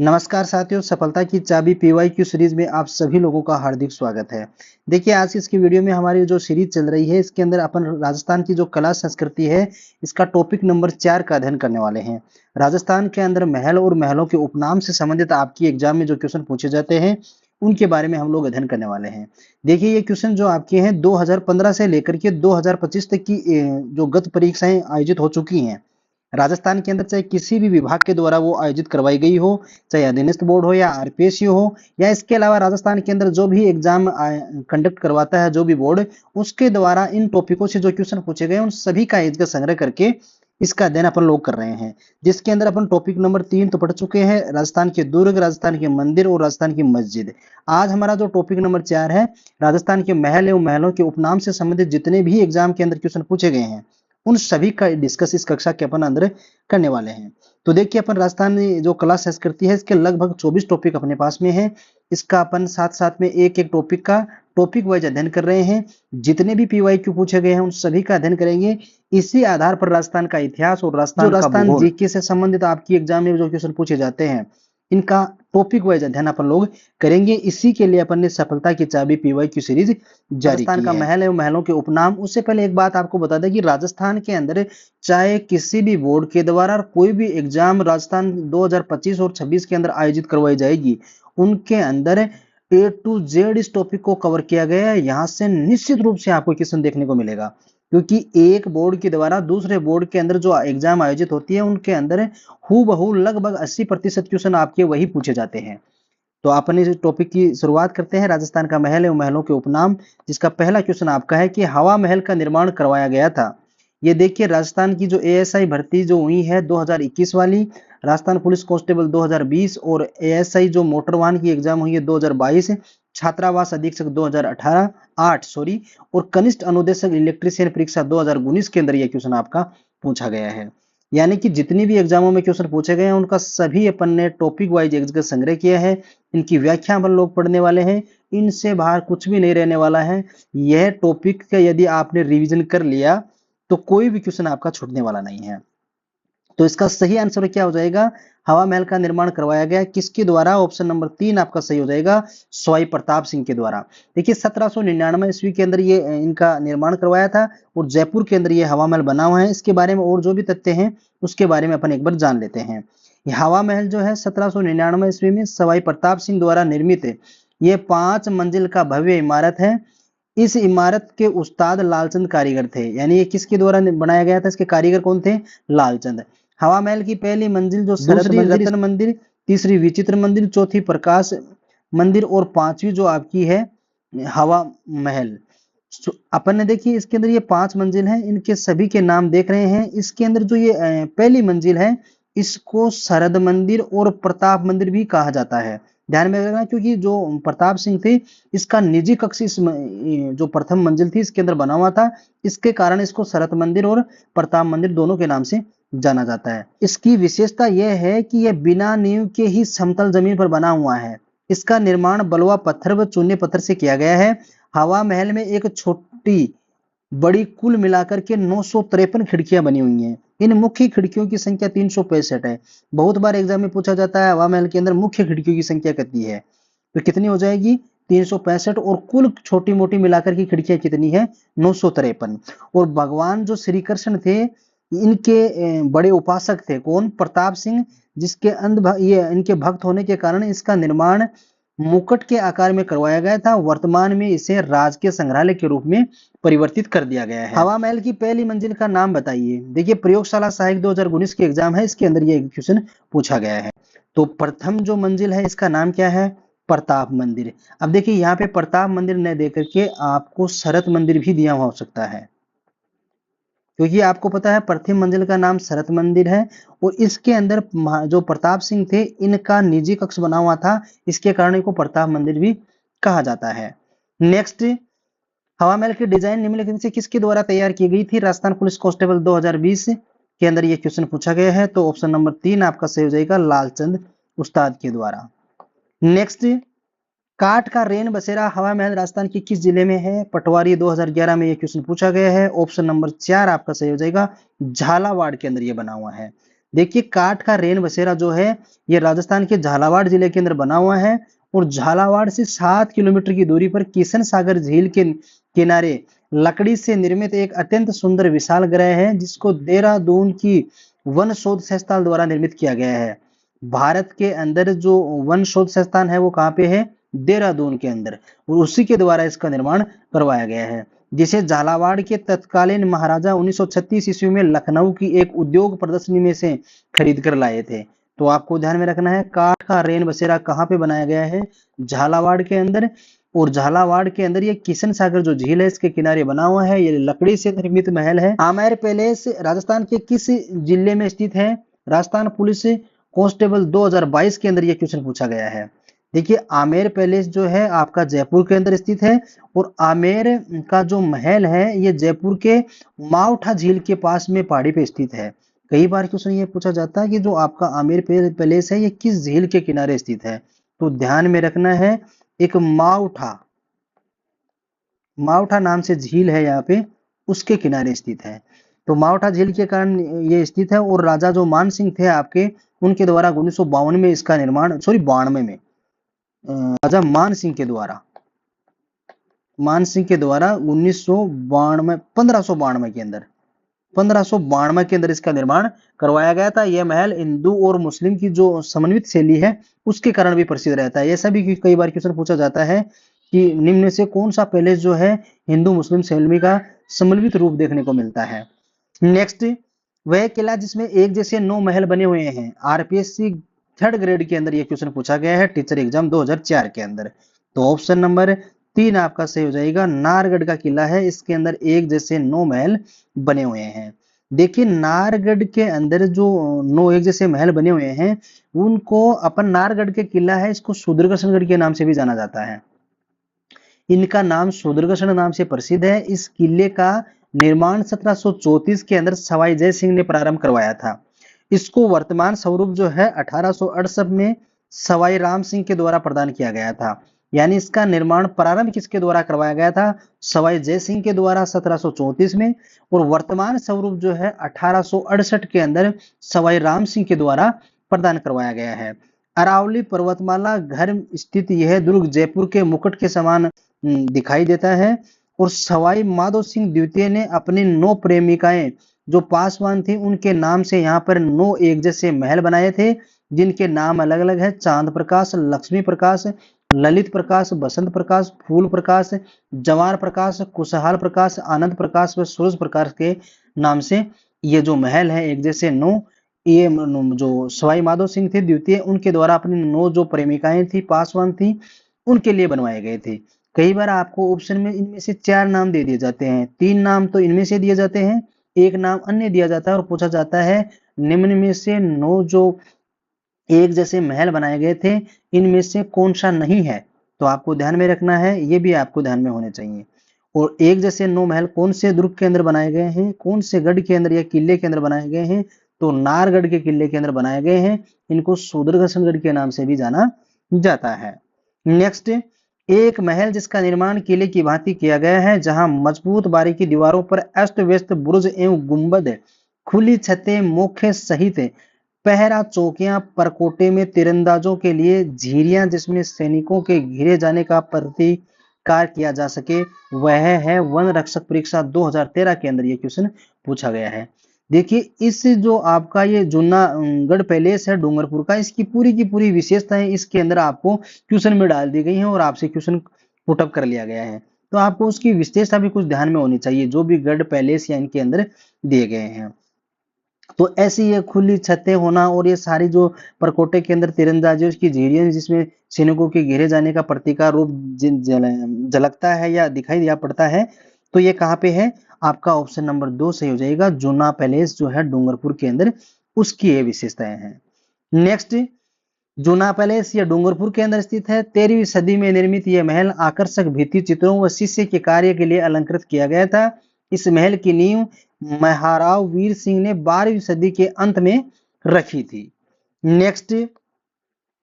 नमस्कार साथियों, सफलता की चाबी पीवाईक्यू सीरीज में आप सभी लोगों का हार्दिक स्वागत है। देखिए, आज की इसकी वीडियो में हमारी जो सीरीज चल रही है, इसके अंदर अपन राजस्थान की जो कला संस्कृति है, इसका टॉपिक नंबर 4 का अध्ययन करने वाले हैं। राजस्थान के अंदर महल और महलों के उपनाम से संबंधित आपकी एग्जाम में जो क्वेश्चन पूछे जाते हैं, उनके बारे में हम लोग अध्ययन करने वाले हैं। देखिए, ये क्वेश्चन जो आपके हैं 2015 से लेकर के 2025 तक की जो गत परीक्षाएं आयोजित हो चुकी हैं राजस्थान के अंदर, चाहे किसी भी विभाग के द्वारा वो आयोजित करवाई गई हो, चाहे अधीनस्थ बोर्ड हो या आरपीएससी हो, या इसके अलावा राजस्थान के अंदर जो भी एग्जाम कंडक्ट करवाता है जो भी बोर्ड, उसके द्वारा इन टॉपिकों से जो क्वेश्चन पूछे गए उन सभी का एक संग्रह करके इसका अध्ययन अपन लोग कर रहे हैं। जिसके अंदर अपन टॉपिक नंबर 3 तो पढ़ चुके हैं, राजस्थान के दुर्ग, राजस्थान के मंदिर और राजस्थान की मस्जिद। आज हमारा जो टॉपिक नंबर 4 है, राजस्थान के महल एवं महलों के उपनाम से संबंधित जितने भी एग्जाम के अंदर क्वेश्चन पूछे गए हैं, उन सभी का डिस्कस इस कक्षा के अपन अंदर करने वाले हैं। तो देखिए, अपन राजस्थान जो कला संस्कृति है, इसके लगभग 24 टॉपिक अपने पास में है। इसका अपन साथ साथ में एक एक टॉपिक का टॉपिक वाइज अध्ययन कर रहे हैं। जितने भी पीवाईक्यू पूछे गए हैं उन सभी का अध्ययन करेंगे। इसी आधार पर राजस्थान का इतिहास और राजस्थान जीके से संबंधित आपकी एग्जाम में जो क्वेश्चन पूछे जाते हैं, इनका टॉपिक वाइज अध्ययन अपन लोग करेंगे। इसी के लिए अपन ने सफलता की चाबी पीवाईक्यू सीरीज जारी की है। का महल एवं महलों के उपनाम, उससे पहले एक बात आपको बता दें कि राजस्थान के अंदर चाहे किसी भी बोर्ड के द्वारा कोई भी एग्जाम राजस्थान 2025 और 26 के अंदर आयोजित करवाई जाएगी, उनके अंदर ए टू जेड इस टॉपिक को कवर किया गया है। यहाँ से निश्चित रूप से आपको क्वेश्चन देखने को मिलेगा, क्योंकि एक बोर्ड के द्वारा दूसरे बोर्ड के अंदर जो एग्जाम आयोजित होती है, उनके अंदर हूबहू लगभग 80% क्वेश्चन आपके वही पूछे जाते हैं। तो अपन इस टॉपिक की शुरुआत करते हैं। राजस्थान का महल एवं महलों के उपनाम, जिसका पहला क्वेश्चन आपका है कि हवा महल का निर्माण करवाया गया था। ये देखिए, राजस्थान की जो एएसआई भर्ती जो हुई है 2021 वाली, राजस्थान पुलिस कांस्टेबल 2020 और एएसआई जो मोटर वाहन की एग्जाम हुई है 2022, छात्रावास अधीक्षक 2018 और कनिष्ठ अनुदेशक इलेक्ट्रीशियन परीक्षा 2019 के अंदर यह क्वेश्चन आपका पूछा गया है। यानी कि जितनी भी एग्जामों में क्वेश्चन पूछे गए हैं, उनका सभी अपन ने टॉपिक वाइज एक जगह संग्रह किया है। इनकी व्याख्या हम लोग पढ़ने वाले हैं। इनसे बाहर कुछ भी नहीं रहने वाला है। यह टॉपिक का यदि आपने रिवीजन कर लिया तो कोई भी क्वेश्चन आपका छूटने वाला नहीं है। तो इसका सही आंसर क्या हो जाएगा? हवा महल का निर्माण करवाया गया किसके द्वारा? ऑप्शन नंबर 3 आपका सही हो जाएगा, सवाई प्रताप सिंह के द्वारा। देखिए, 1799 ईस्वी के अंदर ये इनका निर्माण करवाया था और जयपुर के अंदर ये हवा महल बना हुआ है। इसके बारे में और जो भी तथ्य हैं उसके बारे में अपन एक बार जान लेते हैं। ये हवा महल जो है 1799 ईस्वी में सवाई प्रताप सिंह द्वारा निर्मित है। ये 5 मंजिल का भव्य इमारत है। इस इमारत के उस्ताद लालचंद कारीगर थे। यानी ये किसके द्वारा बनाया गया था? इसके कारीगर कौन थे? लालचंद। हवा महल की पहली मंजिल जो दूसरी रतन मंदिर, तीसरी विचित्र मंदिर, चौथी प्रकाश मंदिर और पांचवी जो आपकी है हवा महल। अपन ने देखिए, इसके अंदर ये 5 मंजिल हैं। इनके सभी के नाम देख रहे हैं। इसके अंदर जो ये पहली मंजिल है, इसको शरद मंदिर और प्रताप मंदिर भी कहा जाता है। ध्यान में रखना, क्योंकि जो प्रताप सिंह थे, इसका निजी कक्ष इस जो प्रथम मंजिल थी इसके अंदर बना हुआ था। इसके कारण इसको शरद मंदिर और प्रताप मंदिर दोनों के नाम से जाना जाता है। इसकी विशेषता यह है कि यह बिना नींव के ही समतल जमीन पर बना हुआ है। इसका निर्माण बलुआ पत्थर व चूने पत्थर से किया गया है। हवा महल में एक छोटी बड़ी कुल मिलाकर के 953 खिड़कियां बनी हुई हैं। इन मुख्य खिड़कियों की संख्या 365 है। बहुत बार एग्जाम में पूछा जाता है हवा महल के अंदर मुख्य खिड़कियों की संख्या कितनी है, तो कितनी हो जाएगी? 365। और कुल छोटी मोटी मिलाकर की खिड़कियां कितनी है? 953। और भगवान जो श्री कृष्ण थे, इनके बड़े उपासक थे। कौन? प्रताप सिंह, जिसके ये इनके भक्त होने के कारण इसका निर्माण मुकुट के आकार में करवाया गया था। वर्तमान में इसे राजकीय संग्रहालय के रूप में परिवर्तित कर दिया गया है। हवा महल की पहली मंजिल का नाम बताइए। देखिए, प्रयोगशाला सहायक 2019 की एग्जाम है, इसके अंदर ये क्वेश्चन पूछा गया है। तो प्रथम जो मंजिल है इसका नाम क्या है? प्रताप मंदिर। अब देखिए, यहाँ पे प्रताप मंदिर न देकर के आपको शरद मंदिर भी दिया हुआ हो सकता है, क्योंकि आपको पता है प्रथम मंजिल का नाम शरद मंदिर है और इसके अंदर जो प्रताप सिंह थे, इनका निजी कक्ष बना हुआ था। इसके कारण इनको प्रताप मंदिर भी कहा जाता है। नेक्स्ट, हवा महल की डिजाइन निम्नलिखित से किसके द्वारा तैयार की गई थी? राजस्थान पुलिस कांस्टेबल 2020 के अंदर ये क्वेश्चन पूछा गया है। तो ऑप्शन नंबर 3 आपका सही हो जाएगा, लालचंद उस्ताद के द्वारा। नेक्स्ट, काठ का रेन बसेरा हवा महल राजस्थान के किस जिले में है? पटवारी 2011 में ये क्वेश्चन पूछा गया है। ऑप्शन नंबर 4 आपका सही हो जाएगा, झालावाड़ के अंदर ये बना हुआ है। देखिए काठ का रेन बसेरा जो है ये राजस्थान के झालावाड़ जिले के अंदर बना हुआ है और झालावाड़ से 7 किलोमीटर की दूरी पर किशन सागर झील के किनारे लकड़ी से निर्मित एक अत्यंत सुंदर विशाल ग्रह है जिसको देहरादून की वन शोध संस्थान द्वारा निर्मित किया गया है। भारत के अंदर जो वन शोध संस्थान है वो कहाँ पे है? देहरादून के अंदर, और उसी के द्वारा इसका निर्माण करवाया गया है, जिसे झालावाड़ के तत्कालीन महाराजा 1936 ईस्वी में लखनऊ की एक उद्योग प्रदर्शनी में से खरीद कर लाए थे। तो आपको ध्यान में रखना है काठ का रेन बसेरा कहाँ पे बनाया गया है? झालावाड़ के अंदर। और झालावाड़ के अंदर ये किशन सागर जो झील है इसके किनारे बना हुआ है। ये लकड़ी से निर्मित महल है। आमेर पैलेस राजस्थान के किस जिले में स्थित है? राजस्थान पुलिस कांस्टेबल 2022 के अंदर ये क्वेश्चन पूछा गया है। देखिए आमेर पैलेस जो है आपका जयपुर के अंदर स्थित है और आमेर का जो महल है ये जयपुर के माउठा झील के पास में पहाड़ी पे स्थित है। कई बार क्वेश्चन ये पूछा जाता है कि जो आपका आमेर पैलेस है ये किस झील के किनारे स्थित है? तो ध्यान में रखना है एक माउठा नाम से झील है यहाँ पे, उसके किनारे स्थित है। तो माउठा झील के कारण ये स्थित है और राजा जो मान सिंह थे आपके उनके द्वारा 1952 में इसका निर्माण 92 में राजा मान सिंह के द्वारा 1992 1592 के अंदर इसका निर्माण करवाया गया था। यह महल हिंदू और मुस्लिम की जो समन्वित शैली है उसके कारण भी प्रसिद्ध रहता है। ऐसा भी कई बार क्वेश्चन पूछा जाता है कि निम्न में से कौन सा पैलेस जो है हिंदू मुस्लिम शैली का समन्वित रूप देखने को मिलता है। नेक्स्ट, वह किला जिसमें एक जैसे 9 महल बने हुए हैं। आरपीएससी 3rd ग्रेड के अंदर यह क्वेश्चन पूछा गया है टीचर एग्जाम 2004 के अंदर। तो ऑप्शन नंबर 3 आपका सही हो जाएगा। नाहरगढ़ का किला है, इसके अंदर एक जैसे 9 महल बने हुए हैं। देखिए नाहरगढ़ के अंदर जो 9 एक जैसे महल बने हुए हैं उनको अपन नाहरगढ़ के किला है इसको सुदर्शनगढ़ के नाम से भी जाना जाता है। इनका नाम सुदर्शन नाम से प्रसिद्ध है। इस किले का निर्माण 1734 के अंदर सवाई जय सिंह ने प्रारंभ करवाया था। इसको वर्तमान स्वरूप जो है 1868 में सवाई राम सिंह के द्वारा प्रदान किया गया था। यानी इसका निर्माण प्रारंभ किसके द्वारा करवाया गया था? सवाई जय सिंह के द्वारा 1734 में, और वर्तमान स्वरूप जो है 1868 के अंदर सवाई राम सिंह के द्वारा प्रदान करवाया गया है। अरावली पर्वतमाला घर स्थित यह दुर्ग जयपुर के मुकुट के समान दिखाई देता है और सवाई माधो सिंह द्वितीय ने अपनी 9 प्रेमिकाएं जो पासवान थी उनके नाम से यहाँ पर 9 एक जैसे महल बनाए थे जिनके नाम अलग अलग है। चांद प्रकाश, लक्ष्मी प्रकाश, ललित प्रकाश, बसंत प्रकाश, फूल प्रकाश, जवार प्रकाश, खुशहाल प्रकाश, आनंद प्रकाश व सूरज प्रकाश के नाम से ये जो महल है एक जैसे 9 ये जो सवाई माधो सिंह थे द्वितीय उनके द्वारा अपनी 9 जो प्रेमिकाएं थी पासवान थी उनके लिए बनवाए गए थे। कई बार आपको ऑप्शन में इनमें से 4 नाम दे दिए जाते हैं, 3 नाम तो इनमें से दिए जाते हैं, 1 नाम अन्य दिया जाता है और पूछा जाता है निम्न में से 9 जो एक जैसे महल बनाए गए थे इनमें से कौन सा नहीं है। तो आपको ध्यान में रखना है, ये भी आपको ध्यान में होने चाहिए। और एक जैसे 9 महल कौन से दुर्ग के अंदर बनाए गए हैं, कौन से गढ़ के अंदर या किले के अंदर बनाए गए हैं? तो नाहरगढ़ के किले के अंदर बनाए गए हैं। इनको सुदर्शनगढ़ के नाम से भी जाना जाता है। नेक्स्ट, एक महल जिसका निर्माण किले की भांति किया गया है जहां मजबूत बारी की दीवारों पर अस्त व्यस्त बुर्ज एवं गुंबद, खुली छतें, मुख्य सहित पहरा चौकियां, परकोटे में तीरंदाजों के लिए झीरियां जिसमें सैनिकों के घिरे जाने का प्रतिकार किया जा सके, वह है वन रक्षक परीक्षा 2013 के अंदर ये क्वेश्चन पूछा गया है। देखिए इस जो आपका ये जूनागढ़ पैलेस है डूंगरपुर का, इसकी की पूरी विशेषताएं इसके अंदर आपको क्वेश्चन में डाल दी गई हैं और आपसे क्वेश्चन पुटअप कर लिया गया है। तो आपको उसकी विशेषता भी कुछ ध्यान में होनी चाहिए जो भी गढ़ पैलेस या इनके अंदर दिए गए हैं। तो ऐसी ये खुली छतें होना और ये सारी जो परकोटे के अंदर तीरंदाजी उसकी झीरियां जिसमें सैनिकों के घेरे जाने का प्रतीकार रूप झलकता है या दिखाई दिया पड़ता है, तो ये कहाँ पे है? आपका ऑप्शन नंबर 2 सही हो जाएगा। जूना पैलेस जो है डूंगरपुर के अंदर उसकी ये विशेषताएं हैं। नेक्स्ट, जूना पैलेस या डूंगरपुर के अंदर स्थित है। 13वीं सदी में निर्मित यह महल आकर्षक भित्ति चित्रों व शीशे के कार्य के लिए अलंकृत किया गया था। इस महल की नींव महाराव वीर सिंह ने 12वीं सदी के अंत में रखी थी। नेक्स्ट,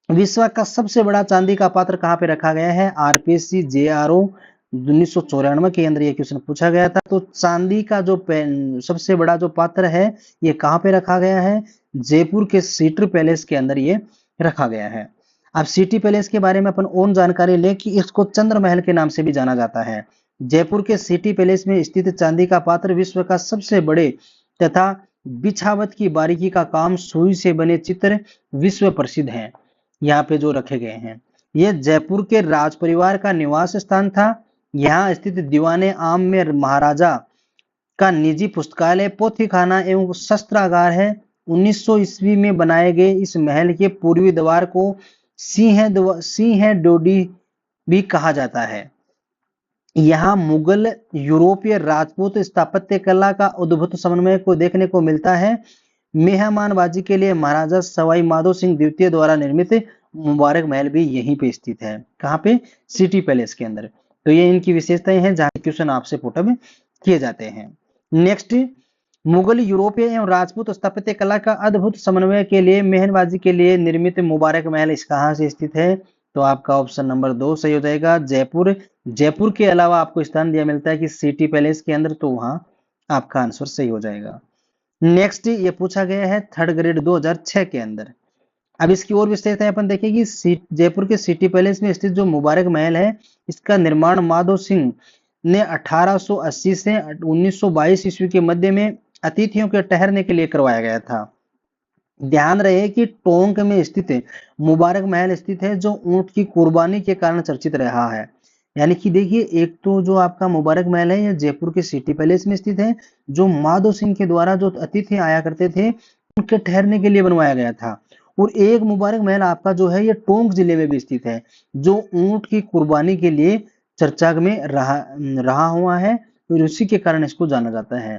विश्व का सबसे बड़ा चांदी का पात्र कहाँ पे रखा गया है? आरपीएससी जेआरओ 1994 के अंदर ये क्वेश्चन पूछा गया था। तो चांदी का जो सबसे बड़ा जो पात्र है ये कहाँ पे रखा गया है? जयपुर के सिटी पैलेस के अंदर ये रखा गया है। अब सिटी पैलेस के बारे में अपन और जानकारी लें कि इसको चंद्र महल के नाम से भी जाना जाता है। जयपुर के सिटी पैलेस में स्थित चांदी का पात्र विश्व का सबसे बड़े तथा बिछावट की बारीकी का काम, सुई से बने चित्र विश्व प्रसिद्ध हैं यहाँ पे जो रखे गए हैं। यह जयपुर के राज परिवार का निवास स्थान था। यहाँ स्थित दीवाने आम में महाराजा का निजी पुस्तकालय, पोथी खाना एवं शस्त्रागार है। 1900 ईस्वी में बनाए गए इस महल के पूर्वी द्वार को सिंह डोडी भी कहा जाता है। यहाँ मुगल, यूरोपीय, राजपूत स्थापत्य कला का अद्भुत समन्वय को देखने को मिलता है। मेहमानबाजी के लिए महाराजा सवाई माधो सिंह द्वितीय द्वारा निर्मित मुबारक महल भी यहीं पे स्थित है। कहाँ पे? सिटी पैलेस के अंदर। तो ये इनकी विशेषताएं हैं जहाँ क्वेश्चन आपसे पुटअप किए जाते हैं। नेक्स्ट, मुगल, यूरोपीय एवं राजपूत स्थापत्य कला का अद्भुत समन्वय के लिए मेहमानबाजी के लिए निर्मित मुबारक महल इस कहाँ से स्थित है? तो आपका ऑप्शन नंबर 2 सही हो जाएगा, जयपुर। जयपुर के अलावा आपको स्थान दिया मिलता है कि सिटी पैलेस के अंदर, तो वहां आपका आंसर सही हो जाएगा। नेक्स्ट, ये पूछा गया है थर्ड ग्रेड 2006 के अंदर। अब इसकी और विशेषताएं अपन देखेंगे। जयपुर के सिटी पैलेस में स्थित जो मुबारक महल है, इसका निर्माण माधो सिंह ने 1880 से 1922 ईस्वी के मध्य में अतिथियों के ठहरने के लिए करवाया गया था। ध्यान रहे कि टोंक में स्थित मुबारक महल स्थित है जो ऊंट की कुर्बानी के कारण चर्चित रहा है। यानी कि देखिए, एक तो जो आपका मुबारक महल है, यह जयपुर के सिटी पैलेस में स्थित है, जो माधो सिंह के द्वारा जो अतिथि आया करते थे उनके ठहरने के लिए बनवाया गया था। और एक मुबारक महल आपका जो है, ये टोंक जिले में भी स्थित है, जो ऊंट की कुर्बानी के लिए चर्चा में रहा हुआ है, और उसी के कारण इसको जाना जाता है।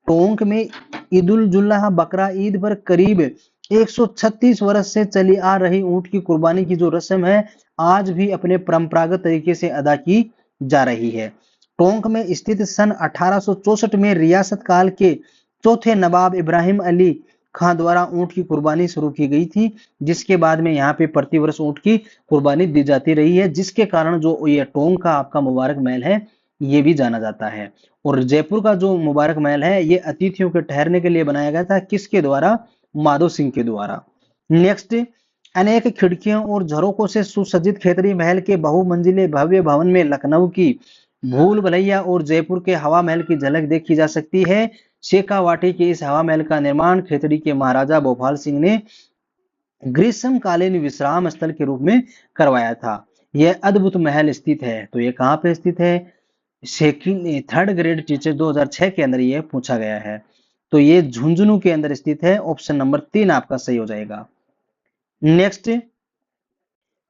टोंक में ईद उल जुल्हा बकरा ईद पर करीब 136 वर्ष से चली आ रही ऊंट की कुर्बानी की जो रस्म है, आज भी अपने परंपरागत तरीके से अदा की जा रही है। टोंक में स्थित सन 1864 में रियासत काल के चौथे नवाब इब्राहिम अली खां द्वारा ऊंट की कुर्बानी शुरू की गई थी, जिसके बाद में यहाँ पे प्रतिवर्ष ऊंट की कुर्बानी दी जाती रही है, जिसके कारण जो ये टोंक का आपका मुबारक महल है, ये भी जाना जाता है। और जयपुर का जो मुबारक महल है, ये अतिथियों के ठहरने के लिए बनाया गया था, किसके द्वारा? माधो सिंह के द्वारा। नेक्स्ट, अनेक खिड़कियों और झरोकों से सुसज्जित खेतरी महल के बहुमंजिले भव्य भवन में लखनऊ की भूल भुलैया और जयपुर के हवा महल की झलक देखी जा सकती है। शेखावाटी के इस हवा महल का निर्माण खेतड़ी के महाराजा भोपाल सिंह ने ग्रीष्मकालीन विश्राम स्थल के रूप में करवाया था। यह अद्भुत महल स्थित है, तो ये कहाँ पे स्थित है? थर्ड ग्रेड टीचर 2006 के अंदर ये पूछा गया है। तो ये झुंझुनू के अंदर स्थित है। ऑप्शन नंबर 3 आपका सही हो जाएगा। नेक्स्ट,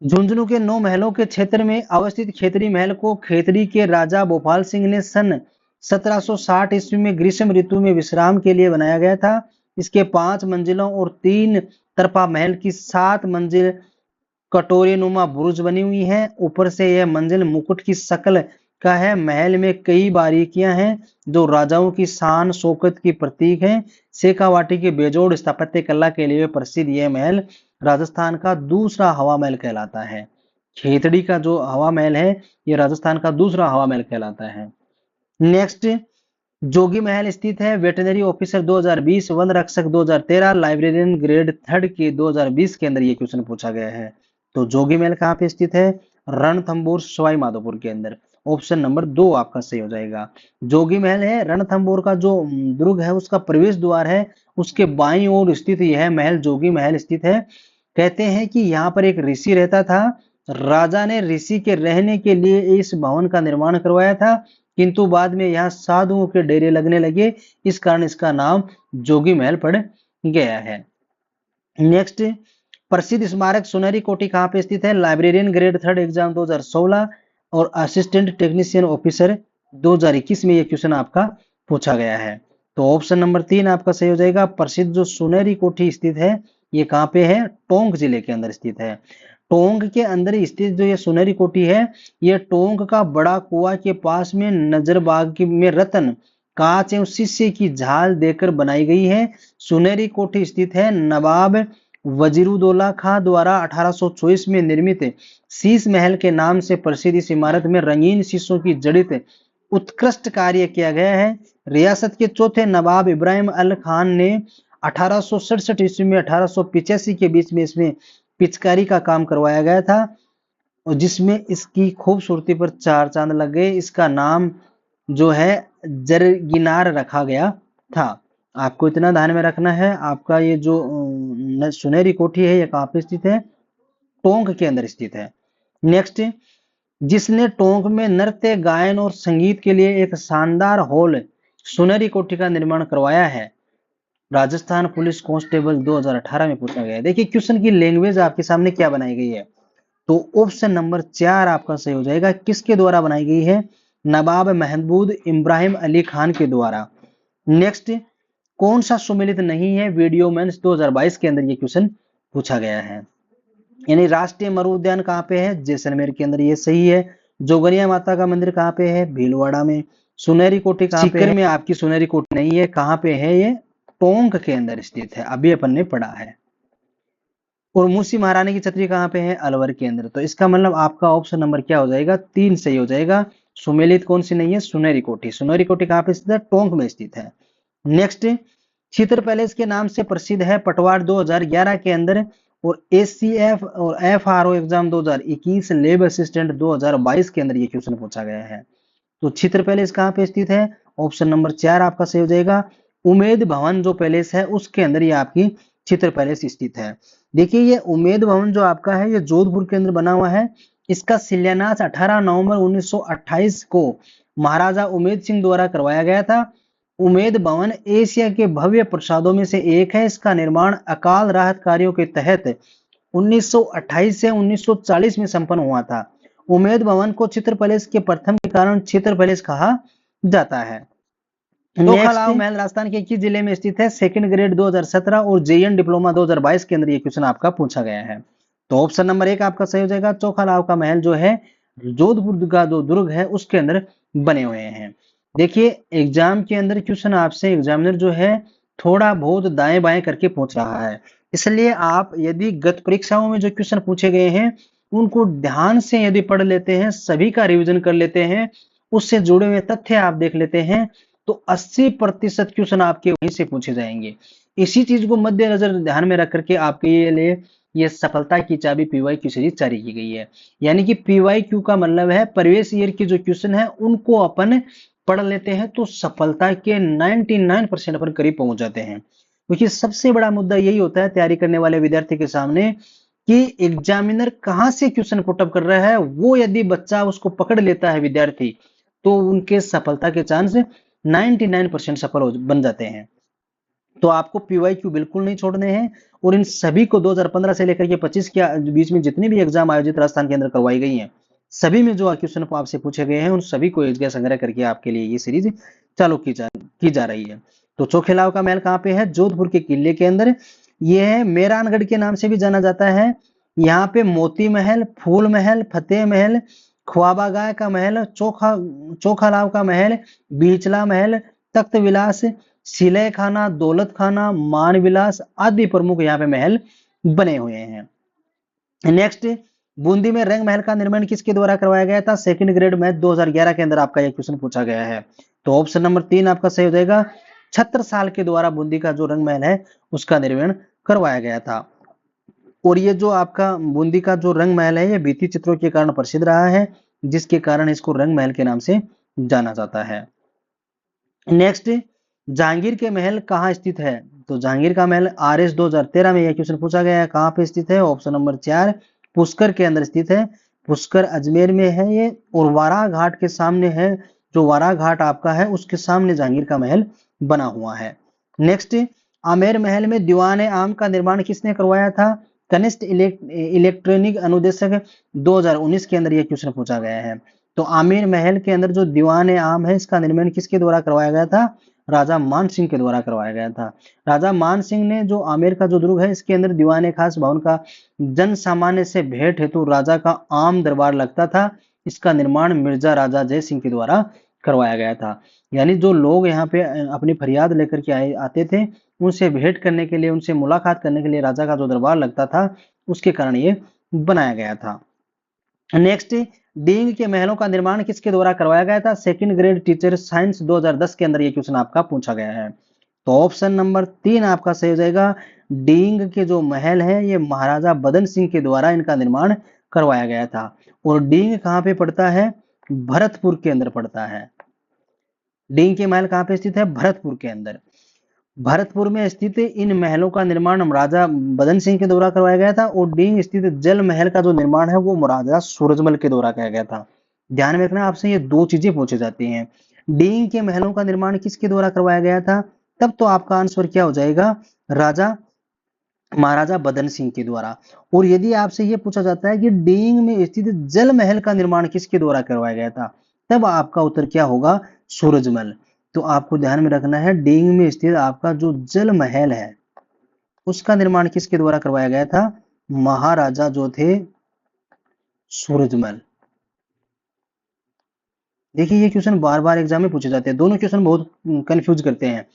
झुंझुनू के 9 महलों के क्षेत्र में अवस्थित खेतड़ी महल को खेतड़ी के राजा भोपाल सिंह ने सन 1760 ईस्वी में ग्रीष्म ऋतु में विश्राम के लिए बनाया गया था। इसके 5 मंजिलों और 3 तरफा महल की 7 मंजिल कटोरी नुमा बुर्ज बनी हुई है। ऊपर से यह मंजिल मुकुट की शक्ल का है। महल में कई बारीकियां हैं जो राजाओं की शान शौकत की प्रतीक है। शेखावाटी के बेजोड़ स्थापत्य कला के लिए प्रसिद्ध यह महल राजस्थान का दूसरा हवा महल कहलाता है। खेतड़ी का जो हवा महल है, यह राजस्थान का दूसरा हवा महल कहलाता है। नेक्स्ट, जोगी महल स्थित है। वेटनरी ऑफिसर 2020, वन रक्षक 2013, लाइब्रेरियन ग्रेड 3 के 2020 के अंदर ये क्वेश्चन पूछा गया है। तो जोगी महल कहाँ पे स्थित है? रणथंबोर सवाई माधोपुर के अंदर। ऑप्शन नंबर 2 आपका सही हो जाएगा। जोगी महल है, रणथंबोर का जो दुर्ग है उसका प्रवेश द्वार है, उसके बाईं ओर स्थित यह महल जोगी महल स्थित है। कहते हैं कि यहाँ पर एक ऋषि रहता था। राजा ने ऋषि के रहने के लिए इस भवन का निर्माण करवाया था, किंतु बाद में यहाँ साधुओं के डेरे लगने लगे, इस कारण इसका नाम जोगी महल पड़ गया है। नेक्स्ट, प्रसिद्ध स्मारक सुनहरी कोठी कहाँ पे स्थित है? लाइब्रेरियन ग्रेड 3 एग्जाम 2016 और असिस्टेंट टेक्नीशियन ऑफिसर 2021 में ये क्वेश्चन आपका पूछा गया है। तो ऑप्शन नंबर 3 आपका सही हो जाएगा। प्रसिद्ध जो सुनहरी कोठी स्थित है, ये कहाँ पे है? टोंक जिले के अंदर स्थित है। टोंक के अंदर स्थित जो ये सुनहरी कोठी है, ये टोंक का बड़ा कुआं के पास में नजरबाग में रतन, कांच एवं शीशे की झाल देकर बनाई गई है। सुनहरी कोठी स्थित है नवाब वजीरुद्दौला खां द्वारा 1824 में निर्मित शीश महल के नाम से प्रसिद्ध इस इमारत में रंगीन शीशों की जड़ित उत्कृष्ट कार्य किया गया है। रियासत के चौथे नवाब इब्राहिम अल खान ने 1867 ईस्वी में 1885 के बीच में इसमें पिचकारी का काम करवाया गया था, और जिसमें इसकी खूबसूरती पर 4 चांद लग गए। इसका नाम जो है जरगिनार रखा गया था। आपको इतना ध्यान में रखना है, आपका ये जो सुनहरी कोठी है ये कहाँ पे स्थित है? टोंक के अंदर स्थित है। नेक्स्ट, जिसने टोंक में नृत्य, गायन और संगीत के लिए एक शानदार हॉल सुनहरी कोठी का निर्माण करवाया है? राजस्थान पुलिस कांस्टेबल 2018 में पूछा गया है। देखिए क्वेश्चन की लैंग्वेज आपके सामने क्या बनाई गई है, तो ऑप्शन नंबर 4 आपका सही हो जाएगा। किसके द्वारा बनाई गई है? नवाब महमूद इब्राहिम अली खान के द्वारा। नेक्स्ट, कौन सा सुमेलित नहीं है? वीडियो मेंस 2022 के अंदर ये क्वेश्चन पूछा गया है। यानी राष्ट्रीय मरु उद्यान कहाँ पे है? जैसलमेर के अंदर, ये सही है। जोगनिया माता का मंदिर कहाँ पे है? भीलवाड़ा में। सुनहरी कोठी कहाँ पे है? सीकर में आपकी सुनहरी कोठी नहीं है, कहाँ पे है? ये टोंक के अंदर स्थित है, अभी अपन ने पढ़ा है। और मूसी महारानी की छतरी कहाँ पे है? अलवर के अंदर। तो इसका मतलब आपका ऑप्शन नंबर क्या हो जाएगा? 3 सही हो जाएगा। सुमेलित कौन सी नहीं है? सुनहरी कोठी। सुनहरी कोठी कहाँ पे स्थित है? टोंक में स्थित है। नेक्स्ट, चित्र पैलेस के नाम से प्रसिद्ध है पटवार 2011 के अंदर, और एसीएफ और एफआरओ एग्जाम 2021 लेब असिस्टेंट 2022 के अंदर ये क्वेश्चन पूछा गया है। तो चित्र पैलेस कहाँ पे स्थित है? ऑप्शन नंबर 4 आपका सही हो जाएगा। उमेद भवन जो पैलेस है उसके अंदर ये आपकी चित्र पैलेस स्थित है। देखिए ये उमेद भवन जो आपका है ये जोधपुर के अंदर बना हुआ है। इसका शिलान्यास 18 नवंबर 1928 को महाराजा उमेद सिंह द्वारा करवाया गया था। उमेद भवन एशिया के भव्य प्रसादों में से एक है। इसका निर्माण अकाल राहत कार्यों के तहत 1928 से 1940 में संपन्न हुआ था। उमेद भवन को चित्र पैलेस के प्रथम के कारण चित्र पैलेस कहा जाता है। चोखालाव महल राजस्थान के किस जिले में स्थित है? सेकंड ग्रेड 2017 और जेएन डिप्लोमा 2022 के अंदर ये क्वेश्चन आपका पूछा गया है। तो ऑप्शन नंबर 1 आपका सही हो जाएगा। चोखालाव का महल जो है जोधपुर का जो दुर्ग है उसके अंदर बने हुए हैं। देखिए एग्जाम के अंदर क्वेश्चन आपसे एग्जामिनर जो है थोड़ा बहुत दाएं बाएं करके पूछ रहा है, इसलिए आप यदि गत परीक्षाओं में जो क्वेश्चन पूछे गए हैं उनको ध्यान से यदि पढ़ लेते हैं, सभी का रिविजन कर लेते हैं, उससे जुड़े हुए तथ्य आप देख लेते हैं, तो 80% क्वेश्चन आपके वहीं से पूछे जाएंगे। इसी चीज को मद्देनजर ध्यान में रख करके आपके लिए ये सफलता की चाबी पीवाईक्यू सीरीज जारी की गई है। यानी कि पीवाईक्यू का मतलब है प्रीवियस ईयर के जो क्वेश्चन है उनको अपन पढ़ लेते हैं तो सफलता के 99% अपन करीब पहुंच जाते हैं। क्योंकि सबसे बड़ा मुद्दा यही होता है तैयारी करने वाले विद्यार्थी के सामने कि एग्जामिनर कहां से क्वेश्चन पुटअप कर रहा है, वो यदि बच्चा उसको पकड़ लेता है विद्यार्थी, तो उनके सफलता के चांस 99% सफल बन जाते हैं। तो आपको पीवाईक्यू बिल्कुल नहीं छोड़ने हैं, और इन सभी को 2015 से लेकर के 25 के बीच में जितने भी एग्जाम आयोजित राजस्थान के अंदर करवाई गई हैं, सभी में जो क्वेश्चन आपसे पूछे गए हैं उन सभी को एक जगह संग्रह करके आपके लिए ये सीरीज चालू की जा रही है। तो चोखेलाव का महल कहाँ पे है? जोधपुर के किले के अंदर। यह है मेहरानगढ़ के नाम से भी जाना जाता है। यहाँ पे मोती महल, फूल महल, फतेह महल, ख्वाबा गाय का महल, चोखालाव का महल, बीचला महल, तख्त विलास, सिले खाना, दौलत खाना, मान विलास आदि प्रमुख यहाँ पे महल बने हुए हैं। नेक्स्ट, बूंदी में रंग महल का निर्माण किसके द्वारा करवाया गया था? सेकंड ग्रेड मैथ 2011 के अंदर आपका यह क्वेश्चन पूछा गया है। तो ऑप्शन नंबर 3 आपका सही हो जाएगा। छत्रसाल के द्वारा बूंदी का जो रंग महल है उसका निर्माण करवाया गया था। और ये जो आपका बूंदी का जो रंग महल है ये भित्ति चित्रों के कारण प्रसिद्ध रहा है, जिसके कारण इसको रंग महल के नाम से जाना जाता है। नेक्स्ट, जहांगीर के महल कहाँ स्थित है? तो जहांगीर का महल आरएस 2013 में यह क्वेश्चन पूछा गया है। कहाँ पे स्थित है? ऑप्शन नंबर 4 पुष्कर के अंदर स्थित है। पुष्कर अजमेर में है ये, और वारा घाट के सामने है। जो वारा घाट आपका है उसके सामने जहांगीर का महल बना हुआ है। नेक्स्ट, आमेर महल में दीवाने आम का निर्माण किसने करवाया था? कनिष्ठ इलेक्ट्रॉनिक अनुदेशक 2019 के अंदर यह क्वेश्चन पूछा गया है। तो आमेर महल के अंदर जो दीवाने आम है इसका निर्माण किसके द्वारा करवाया गया था? राजा मान सिंह के द्वारा करवाया गया था। राजा मान सिंह ने जो आमेर का जो दुर्ग है इसके अंदर दीवाने खास भवन का जन सामान्य से भेंट हेतु राजा का आम दरबार लगता था। इसका निर्माण मिर्जा राजा जय सिंह के द्वारा करवाया गया था। यानी जो लोग यहाँ पे अपनी फरियाद लेकर के आते थे, उनसे भेंट करने के लिए, उनसे मुलाकात करने के लिए राजा का जो दरबार लगता था उसके कारण ये बनाया गया था। नेक्स्ट, डींग के महलों का निर्माण किसके द्वारा करवाया गया था? सेकंड ग्रेड टीचर साइंस 2010 के अंदर ये क्वेश्चन आपका पूछा गया है। तो ऑप्शन नंबर 3 आपका सही हो जाएगा। डींग के जो महल है ये महाराजा बदन सिंह के द्वारा इनका निर्माण करवाया गया था। और डींग कहाँ पे पड़ता है? भरतपुर के अंदर पड़ता है। डींग के महल कहाँ पे स्थित है? भरतपुर के अंदर। भरतपुर में स्थित इन महलों का निर्माण महाराजा बदन सिंह के द्वारा करवाया गया था। और डींग स्थित जल महल का जो निर्माण है वो महाराजा सूरजमल के द्वारा किया गया था। ध्यान में रखना, आपसे ये दो चीजें पूछी जाती हैं। डींग के महलों का निर्माण किसके द्वारा करवाया गया था? तब तो आपका आंसर क्या हो जाएगा? राजा महाराजा बदन सिंह के द्वारा। और यदि आपसे यह पूछा जाता है कि डींग में स्थित जल महल का निर्माण किसके द्वारा करवाया गया था, तब आपका उत्तर क्या होगा? सूरजमल। तो आपको ध्यान में रखना है, डींग में स्थित आपका जो जल महल है उसका निर्माण किसके द्वारा करवाया गया था? महाराजा जो थे सूरजमल। देखिए ये क्वेश्चन बार बार एग्जाम में पूछे जाते हैं, दोनों क्वेश्चन बहुत कंफ्यूज करते हैं।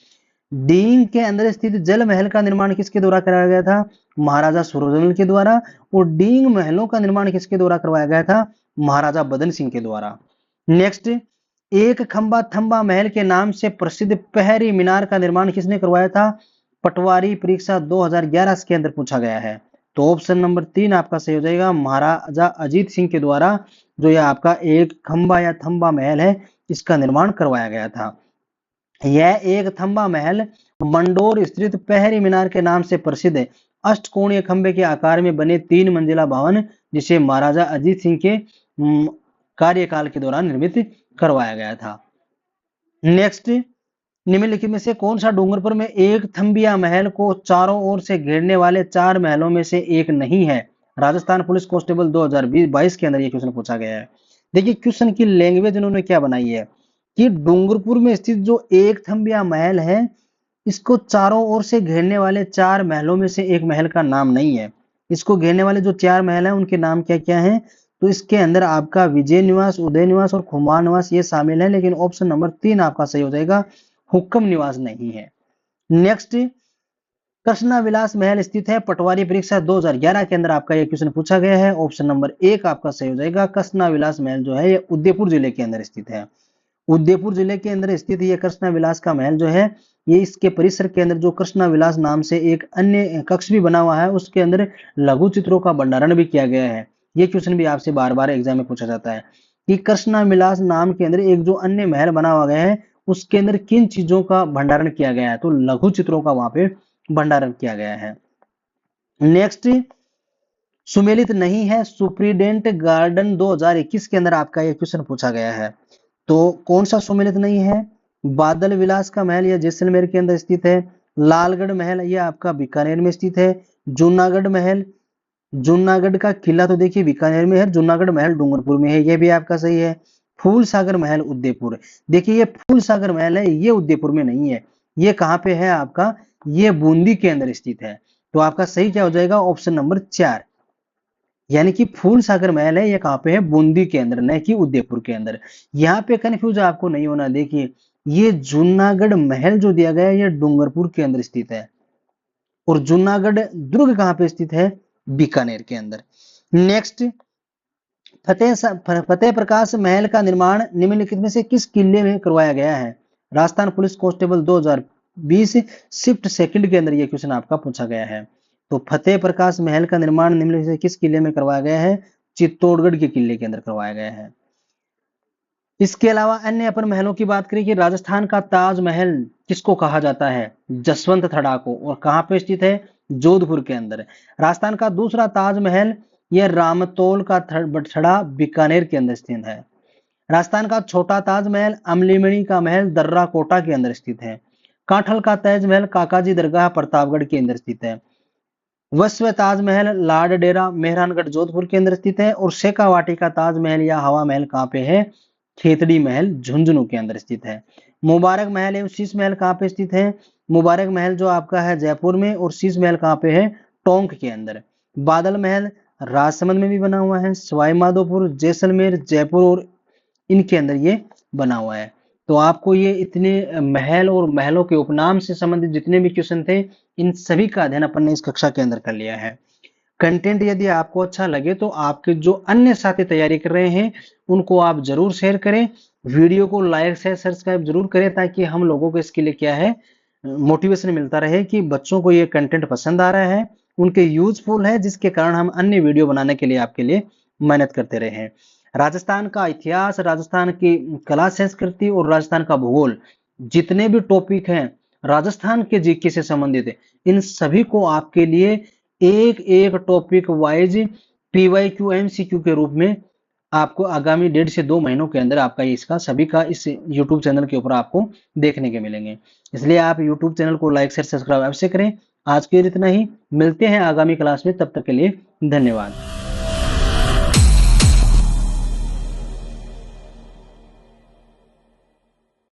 डींग के अंदर स्थित जल महल का निर्माण किसके द्वारा कराया गया था? महाराजा सूरजमल के द्वारा। और डींग महलों का निर्माण किसके द्वारा करवाया गया था? महाराजा बदन सिंह के द्वारा। नेक्स्ट, एक खंबा थंबा महल के नाम से प्रसिद्ध पहरी मीनार का निर्माण किसने करवाया था? पटवारी परीक्षा 2011 के अंदर पूछा गया है। तो ऑप्शन नंबर 3 आपका सही हो जाएगा, महाराजा अजीत सिंह के द्वारा जो यह आपका एक खंबा या थंबा महल है इसका निर्माण करवाया गया था। यह एक थंबा महल मंडोर स्थित पहरी मीनार के नाम से प्रसिद्ध है। अष्टकोणीय खंबे के आकार में बने 3 मंजिला भवन जिसे महाराजा अजीत सिंह के कार्यकाल के दौरान निर्मित करवाया गया था। नेक्स्ट, निम्नलिखित में से कौन सा डूंगरपुर में एक थंबिया महल को चारों ओर से घेरने वाले 4 महलों में से एक नहीं है? राजस्थान पुलिस कांस्टेबल 2022 के अंदर ये क्वेश्चन पूछा गया है। देखिए क्वेश्चन की लैंग्वेज उन्होंने क्या बनाई है कि डूंगरपुर में स्थित जो एक थंबिया महल है इसको चारों ओर से घेरने वाले 4 महलों में से एक महल का नाम नहीं है। इसको घेरने वाले जो 4 महल हैं उनके नाम क्या क्या हैं? तो इसके अंदर आपका विजय निवास, उदय निवास और खुमार निवास ये शामिल है, लेकिन ऑप्शन नंबर 3 आपका सही हो जाएगा, हुक्म निवास नहीं है। नेक्स्ट, कृष्णा विलास महल स्थित है पटवारी परीक्षा 2011 के अंदर आपका यह क्वेश्चन पूछा गया है। ऑप्शन नंबर 1 आपका सही हो जाएगा, कृष्णा विलास महल जो है ये उदयपुर जिले के अंदर स्थित है। उदयपुर जिले के अंदर स्थित ये कृष्णा विलास का महल जो है ये इसके परिसर के अंदर जो कृष्णा विलास नाम से एक अन्य कक्ष भी बना हुआ है उसके अंदर लघु चित्रों का भंडारण भी किया गया है। ये क्वेश्चन भी आपसे बार बार एग्जाम में पूछा जाता है कि कृष्णा विलास नाम के अंदर एक जो अन्य महल बना हुआ गया है उसके अंदर किन चीजों का भंडारण किया गया है? तो लघु चित्रों का वहां पे भंडारण किया गया है। नेक्स्ट, सुमेलित नहीं है सुप्रीडेंट गार्डन 2021 के अंदर आपका यह क्वेश्चन पूछा गया है। तो कौन सा सुमेलित नहीं है? बादल विलास का महल यह जैसलमेर के अंदर स्थित है। लालगढ़ महल यह आपका बीकानेर में स्थित है। जूनागढ़ महल, जूनागढ़ का किला तो देखिए बीकानेर में है, जूनागढ़ महल डूंगरपुर में है, यह भी आपका सही है। फूल सागर महल उदयपुर, देखिए ये फूल सागर महल है ये उदयपुर में नहीं है, ये कहाँ पे है आपका? ये बूंदी के अंदर स्थित है। तो आपका सही क्या हो जाएगा? ऑप्शन नंबर 4, यानी कि फूल सागर महल है ये कहाँ पे है? बूंदी के अंदर, न कि उदयपुर के अंदर। यहाँ पे कंफ्यूज आपको नहीं होना। देखिए ये जूनागढ़ महल जो दिया गया है ये डूंगरपुर के अंदर स्थित है और जूनागढ़ दुर्ग कहाँ पे स्थित है? बीकानेर के अंदर। नेक्स्ट, फतेह प्रकाश महल का निर्माण निम्नलिखित में से किस किले में करवाया गया है? Rajasthan police constable 2020 shift second के अंदर यह क्वेश्चन आपका पूछा गया है। तो फतेह प्रकाश महल का निर्माण निम्नलिखित से किस किले में करवाया गया है? चित्तौड़गढ़ के किले के अंदर करवाया गया है। इसके अलावा अन्य अपन महलों की बात करें कि राजस्थान का ताजमहल किसको कहा जाता है? जसवंत थड़ा को। और कहाँ पे स्थित है? जोधपुर के अंदर। राजस्थान का दूसरा ताजमहल यह रामतोल का थड़ा बीकानेर के अंदर स्थित है। राजस्थान का छोटा ताजमहल अमलीमणि का महल दर्रा कोटा के अंदर स्थित है। काठल का ताजमहल काकाजी दरगाह प्रतापगढ़ के अंदर स्थित है। वस्व ताजमहल लाड डेरा मेहरानगढ़ जोधपुर के अंदर स्थित है। और शेखावाटी का ताजमहल या हवा महल कहाँ पे है? खेतड़ी महल झुंझुनू के अंदर स्थित है। मुबारक महल एवं शीश महल कहाँ पे स्थित है? मुबारक महल जो आपका है जयपुर में और शीश महल कहाँ पे है? टोंक के अंदर। बादल महल राजसमंद में भी बना हुआ है, सवाई माधोपुर, जैसलमेर, जयपुर और इनके अंदर ये बना हुआ है। तो आपको ये इतने महल और महलों के उपनाम से संबंधित जितने भी क्वेश्चन थे इन सभी का अध्ययन अपन ने इस कक्षा के अंदर कर लिया है। कंटेंट यदि आपको अच्छा लगे तो आपके जो अन्य साथी तैयारी कर रहे हैं उनको आप जरूर शेयर करें, वीडियो को लाइक से सब्सक्राइब जरूर करें ताकि हम लोगों को इसके लिए क्या है मोटिवेशन मिलता रहे कि बच्चों को ये कंटेंट पसंद आ रहा है, उनके यूजफुल है, जिसके कारण हम अन्य वीडियो बनाने के लिए आपके लिए मेहनत करते रहे हैं। राजस्थान का इतिहास, राजस्थान की कला संस्कृति और राजस्थान का भूगोल, जितने भी टॉपिक हैं राजस्थान के जीके से संबंधित है, इन सभी को आपके लिए एक एक टॉपिक वाइज पीवाईक्यू एमसीक्यू के रूप में आपको आगामी 1.5 से 2 महीनों के अंदर आपका इसका सभी का इस YouTube चैनल के ऊपर आपको देखने के मिलेंगे। इसलिए आप YouTube चैनल को लाइक शेयर सब्सक्राइब अवश्य करें। आज के लिए इतना ही, मिलते हैं आगामी क्लास में, तब तक के लिए धन्यवाद।